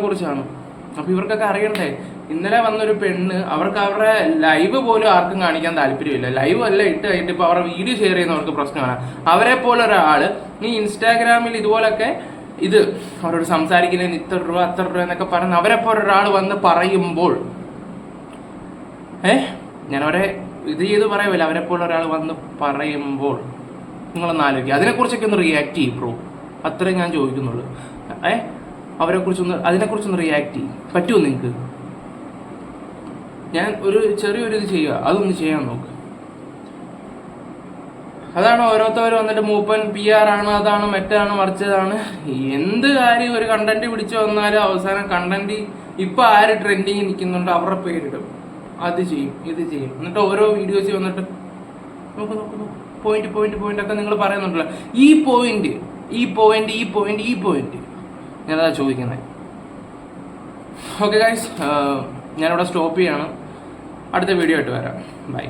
കുറിച്ചാണ്. അപ്പോൾ ഇവർക്കൊക്കെ അറിയണ്ടേ. ഇന്നലെ വന്നൊരു പെണ്ണ്, അവർക്ക് അവരുടെ ലൈവ് പോലും ആർക്കും കാണിക്കാൻ താല്പര്യമില്ല. ലൈവ് അല്ല ഇട്ട് കഴിഞ്ഞിട്ട് ഇപ്പോൾ അവരുടെ വീഡിയോ ഷെയർ ചെയ്യുന്നവർക്ക് പ്രശ്നമാണ്. അവരെ പോലെ ഒരാൾ ഈ ഇൻസ്റ്റാഗ്രാമിൽ ഇതുപോലൊക്കെ ഇത് അവരോട് സംസാരിക്കുന്നതിന് ഇത്ര രൂപ അത്ര രൂപ എന്നൊക്കെ പറഞ്ഞ് അവരെ പോലെ ഒരാൾ വന്ന് പറയുമ്പോൾ ഞാനവരെ ഇത് ചെയ്ത് പറയുമല്ലോ, അവരെ പോലെ ഒരാൾ വന്ന് പറയുമ്പോൾ നിങ്ങളൊന്ന് ആലോചിക്കുക. അതിനെക്കുറിച്ചൊക്കെ ഒന്ന് റിയാക്ട് ചെയ്യും ബ്രോ, അത്രയും ഞാൻ ചോദിക്കുന്നുള്ളൂ. അതിനെക്കുറിച്ചൊന്ന് റിയാക്ട് ചെയ്യും. പറ്റുമോ നിങ്ങൾക്ക്? ഞാൻ ഒരു ചെറിയൊരു ഇത് ചെയ്യുക, അതൊന്ന് ചെയ്യാൻ നോക്ക്. അതാണ് ഓരോരുത്തർ വന്നിട്ട് മൂപ്പൻ PR ആണ്, അതാണ് മറ്റാണ് മറിച്ചതാണ്. എന്ത് കാര്യം ഒരു കണ്ടന്റ് പിടിച്ചു വന്നാലും അവസാനം കണ്ടന്റ് ഇപ്പൊ ആര് ട്രെൻഡിങ് നിൽക്കുന്നുണ്ടോ അവരുടെ പേരിടും. അത് ചെയ്യും, ഇത് ചെയ്യും. എന്നിട്ട് ഓരോ വീഡിയോസിൽ വന്നിട്ട് നോക്ക് പോയിന്റ് ഒക്കെ നിങ്ങൾ പറയുന്നുണ്ടല്ലോ. ഈ പോയിന്റ് ഞാനതാ ചോദിക്കുന്നത്. ഓക്കെ ഗൈസ്, ഞാനിവിടെ സ്റ്റോപ്പ് ചെയ്യാണ്. അടുത്ത വീഡിയോ ആയിട്ട് വരാം. ബൈ.